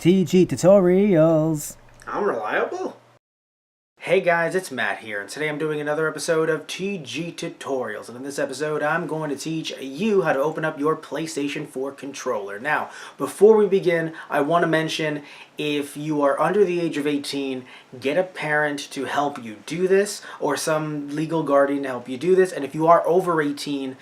TG Tutorials. I'm reliable? Hey guys, it's Matt here, and today I'm doing another episode of TG Tutorials, and in this episode I'm going to teach you how to open up your PlayStation 4 controller. Now, before we begin, I want to mention if you are under the age of 18, get a parent to help you do this, or some legal guardian to help you do this, and if you are over 18,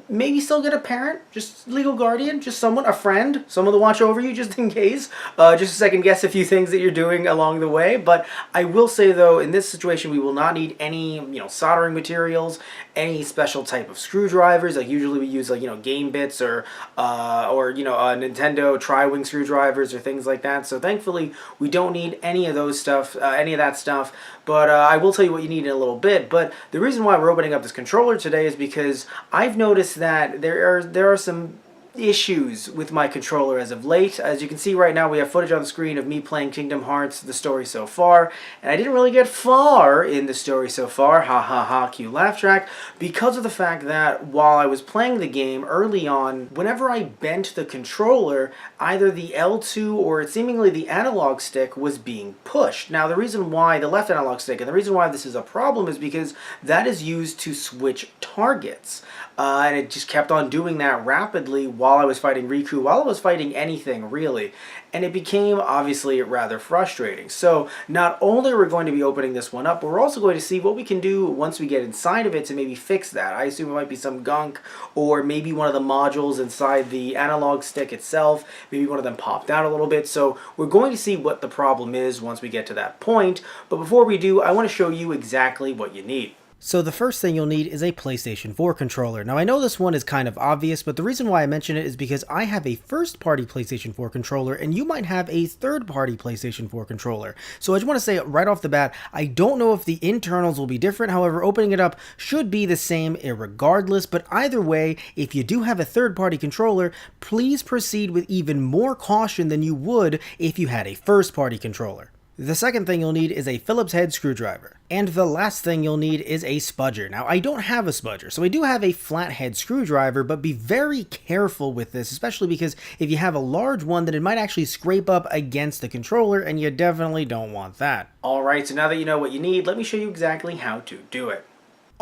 maybe still get a parent, just legal guardian, just someone, a friend, someone to watch over you just in case, just to second guess a few things that you're doing along the way. But I will say though, in this situation we will not need any, soldering materials, any special type of screwdrivers. Like usually we use game bits or Nintendo tri-wing screwdrivers or things like that. So thankfully we don't need any of that stuff. But I will tell you what you need in a little bit. But the reason why we're opening up this controller today is because I've noticed that there are some issues with my controller as of late. As you can see right now, we have footage on the screen of me playing Kingdom Hearts, the story so far, and I didn't really get far in the story so far, ha ha ha, cue laugh track, because of the fact that while I was playing the game early on, whenever I bent the controller, either the L2 or seemingly the analog stick was being pushed. Now the reason why, the left analog stick, and the reason why this is a problem is because that is used to switch targets. And it just kept on doing that rapidly while I was fighting Riku, while I was fighting anything really. And it became obviously rather frustrating. So not only are we going to be opening this one up, but we're also going to see what we can do once we get inside of it to maybe fix that. I assume it might be some gunk, or maybe one of the modules inside the analog stick itself, maybe one of them popped out a little bit. So we're going to see what the problem is once we get to that point. But before we do, I want to show you exactly what you need. So the first thing you'll need is a PlayStation 4 controller. Now I know this one is kind of obvious, but the reason why I mention it is because I have a first-party PlayStation 4 controller, and you might have a third-party PlayStation 4 controller. So I just want to say right off the bat, I don't know if the internals will be different, however, opening it up should be the same irregardless, but either way, if you do have a third-party controller, please proceed with even more caution than you would if you had a first-party controller. The second thing you'll need is a Phillips head screwdriver. And the last thing you'll need is a spudger. Now, I don't have a spudger, so I do have a flathead screwdriver, but be very careful with this, especially because if you have a large one, then it might actually scrape up against the controller, and you definitely don't want that. Alright, so now that you know what you need, let me show you exactly how to do it.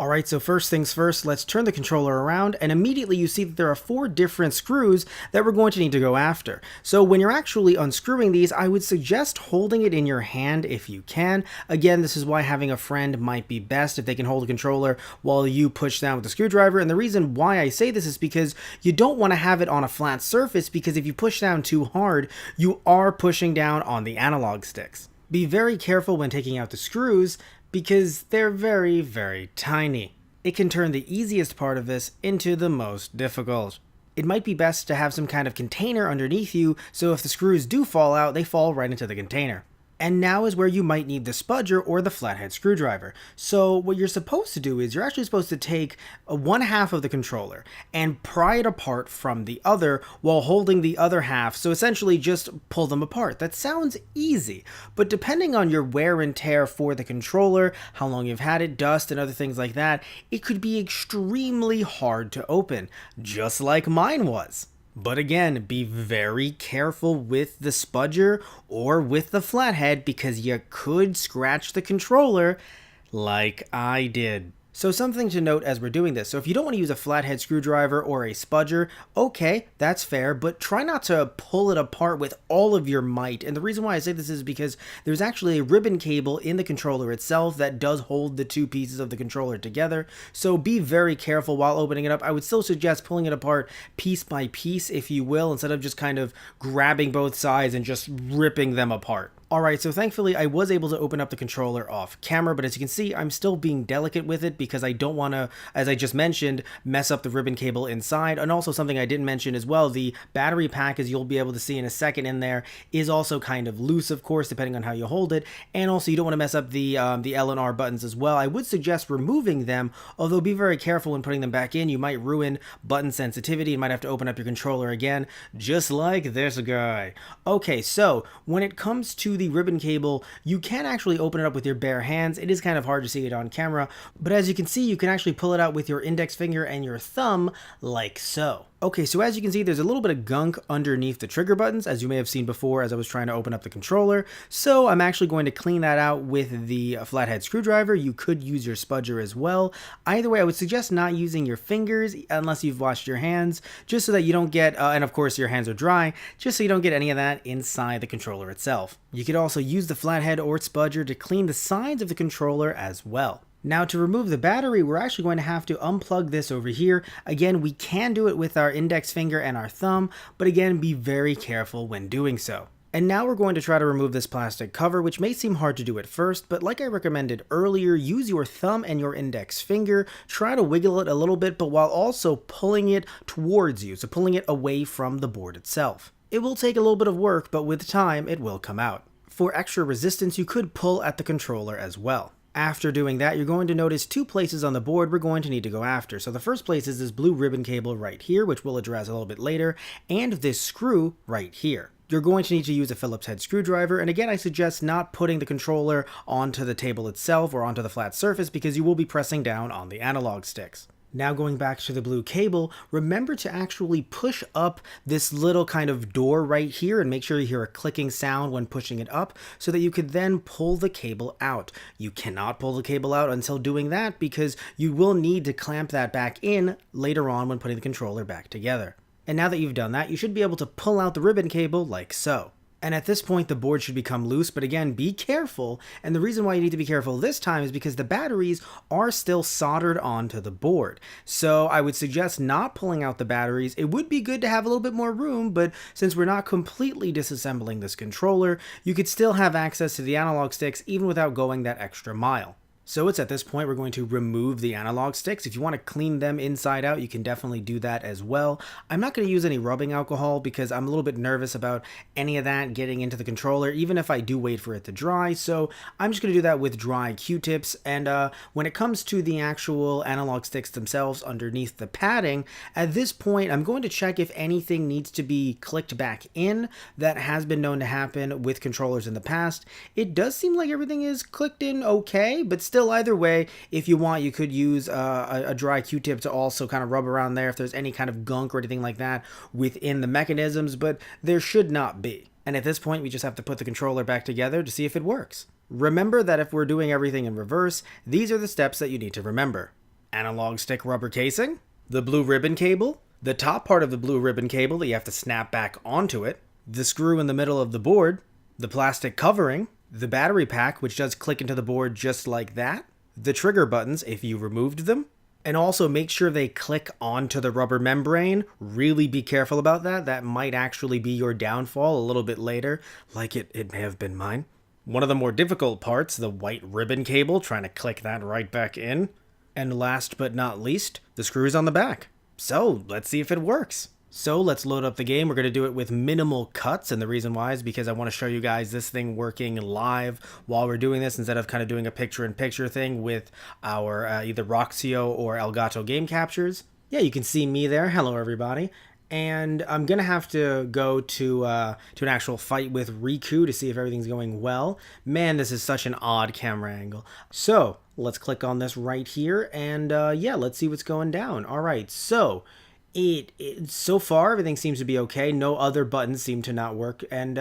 Alright, so first things first, let's turn the controller around, and immediately you see that there are 4 different screws that we're going to need to go after. So when you're actually unscrewing these, I would suggest holding it in your hand if you can. Again, this is why having a friend might be best if they can hold the controller while you push down with the screwdriver. And the reason why I say this is because you don't want to have it on a flat surface, because if you push down too hard, you are pushing down on the analog sticks. Be very careful when taking out the screws, because they're very, very tiny. It can turn the easiest part of this into the most difficult. It might be best to have some kind of container underneath you, so if the screws do fall out, they fall right into the container. And now is where you might need the spudger or the flathead screwdriver. So what you're supposed to do is you're actually supposed to take one half of the controller and pry it apart from the other while holding the other half. So essentially just pull them apart. That sounds easy, but depending on your wear and tear for the controller, how long you've had it, dust and other things like that, it could be extremely hard to open, just like mine was. But again, be very careful with the spudger or with the flathead, because you could scratch the controller like I did. So something to note as we're doing this. So if you don't want to use a flathead screwdriver or a spudger, okay, that's fair, but try not to pull it apart with all of your might. And the reason why I say this is because there's actually a ribbon cable in the controller itself that does hold the 2 pieces of the controller together. So be very careful while opening it up. I would still suggest pulling it apart piece by piece, if you will, instead of just kind of grabbing both sides and just ripping them apart. Alright, so thankfully I was able to open up the controller off camera, but as you can see, I'm still being delicate with it because I don't want to, as I just mentioned, mess up the ribbon cable inside. And also something I didn't mention as well, the battery pack, as you'll be able to see in a second in there, is also kind of loose, of course, depending on how you hold it. And also you don't want to mess up the L and R buttons as well. I would suggest removing them, although be very careful when putting them back in. You might ruin button sensitivity. You might have to open up your controller again, just like this guy. Okay, so when it comes to the ribbon cable, you can actually open it up with your bare hands. It is kind of hard to see it on camera, but as you can see, you can actually pull it out with your index finger and your thumb like so. Okay, so as you can see, there's a little bit of gunk underneath the trigger buttons, as you may have seen before as I was trying to open up the controller. So I'm actually going to clean that out with the flathead screwdriver. You could use your spudger as well. Either way, I would suggest not using your fingers unless you've washed your hands, just so that you don't get, and of course your hands are dry, just so you don't get any of that inside the controller itself. You could also use the flathead or spudger to clean the sides of the controller as well. Now to remove the battery, we're actually going to have to unplug this over here. Again, we can do it with our index finger and our thumb, but again, be very careful when doing so. And now we're going to try to remove this plastic cover, which may seem hard to do at first, but like I recommended earlier, use your thumb and your index finger, try to wiggle it a little bit, but while also pulling it towards you, so pulling it away from the board itself. It will take a little bit of work, but with time, it will come out. For extra resistance, you could pull at the controller as well. After doing that, you're going to notice two places on the board we're going to need to go after. So the first place is this blue ribbon cable right here, which we'll address a little bit later, and this screw right here. You're going to need to use a Phillips head screwdriver, and again I suggest not putting the controller onto the table itself or onto the flat surface because you will be pressing down on the analog sticks. Now going back to the blue cable, remember to actually push up this little kind of door right here and make sure you hear a clicking sound when pushing it up so that you could then pull the cable out. You cannot pull the cable out until doing that because you will need to clamp that back in later on when putting the controller back together. And now that you've done that, you should be able to pull out the ribbon cable like so. And at this point, the board should become loose, but again, be careful. And the reason why you need to be careful this time is because the batteries are still soldered onto the board. So I would suggest not pulling out the batteries. It would be good to have a little bit more room, but since we're not completely disassembling this controller, you could still have access to the analog sticks even without going that extra mile. So it's at this point we're going to remove the analog sticks. If you want to clean them inside out, you can definitely do that as well. I'm not going to use any rubbing alcohol because I'm a little bit nervous about any of that getting into the controller, even if I do wait for it to dry. So I'm just going to do that with dry Q-tips. And when it comes to the actual analog sticks themselves underneath the padding, at this point I'm going to check if anything needs to be clicked back in. That has been known to happen with controllers in the past. It does seem like everything is clicked in okay, but still either way, if you want, you could use a dry Q-tip to also kind of rub around there if there's any kind of gunk or anything like that within the mechanisms, but there should not be. And at this point, we just have to put the controller back together to see if it works. Remember that if we're doing everything in reverse, these are the steps that you need to remember. Analog stick rubber casing, the blue ribbon cable, the top part of the blue ribbon cable that you have to snap back onto it, the screw in the middle of the board, the plastic covering, the battery pack, which does click into the board just like that, the trigger buttons if you removed them, and also make sure they click onto the rubber membrane. Really be careful about that. That might actually be your downfall a little bit later, like it may have been mine. One of the more difficult parts, the white ribbon cable, trying to click that right back in. And last but not least, the screws on the back. So let's see if it works. So let's load up the game. We're going to do it with minimal cuts, and the reason why is because I want to show you guys this thing working live while we're doing this instead of kind of doing a picture-in-picture thing with our either Roxio or Elgato game captures. Yeah, you can see me there. Hello, everybody. And I'm going to have to go to an actual fight with Riku to see if everything's going well. Man, this is such an odd camera angle. So let's click on this right here, and yeah, let's see what's going down. All right, so so far everything seems to be okay. No other buttons seem to not work, and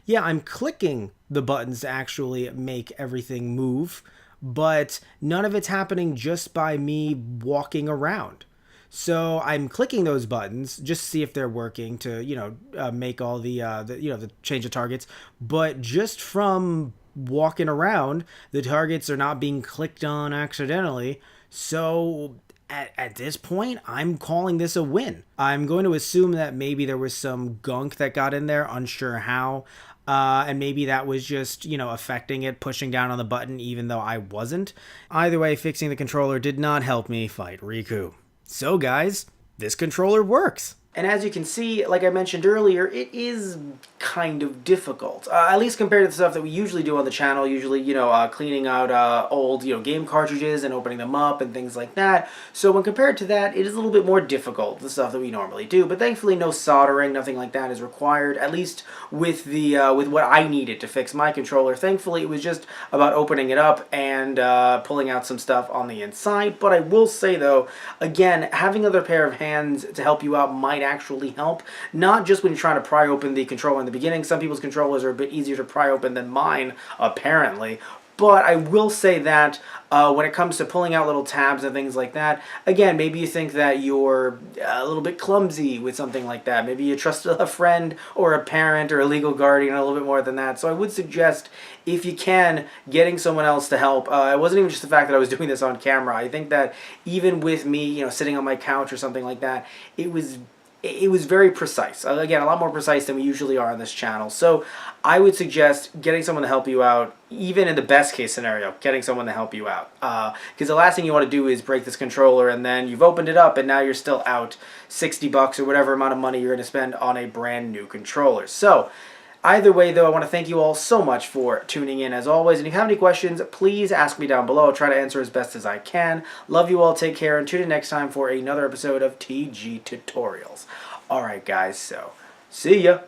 yeah, I'm clicking the buttons to actually make everything move, but none of it's happening just by me walking around. So I'm clicking those buttons just to see if they're working to make all the change of targets, but just from walking around, the targets are not being clicked on accidentally. So at this point, I'm calling this a win. I'm going to assume that maybe there was some gunk that got in there, unsure how, and maybe that was just, affecting it, pushing down on the button even though I wasn't. Either way, fixing the controller did not help me fight Riku. So guys, this controller works. And as you can see, like I mentioned earlier, it is kind of difficult. At least compared to the stuff that we usually do on the channel, usually, cleaning out old, game cartridges and opening them up and things like that. So when compared to that, it is a little bit more difficult, the stuff that we normally do. But thankfully, no soldering, nothing like that is required, at least with with what I needed to fix my controller. Thankfully, it was just about opening it up and pulling out some stuff on the inside. But I will say, though, again, having another pair of hands to help you out might might actually help. Not just when you're trying to pry open the controller in the beginning. Some people's controllers are a bit easier to pry open than mine, apparently. But I will say that when it comes to pulling out little tabs and things like that, again, maybe you think that you're a little bit clumsy with something like that. Maybe you trust a friend or a parent or a legal guardian a little bit more than that. So I would suggest, if you can, getting someone else to help. It wasn't even just the fact that I was doing this on camera. I think that even with me, sitting on my couch or something like that, it was very precise. Again, a lot more precise than we usually are on this channel. So I would suggest getting someone to help you out, even in the best case scenario, getting someone to help you out. Because the last thing you want to do is break this controller and then you've opened it up and now you're still out $60 or whatever amount of money you're going to spend on a brand new controller. So either way, though, I want to thank you all so much for tuning in as always. And if you have any questions, please ask me down below. I'll try to answer as best as I can. Love you all. Take care. And tune in next time for another episode of TG Tutorials. Alright, guys. So, see ya.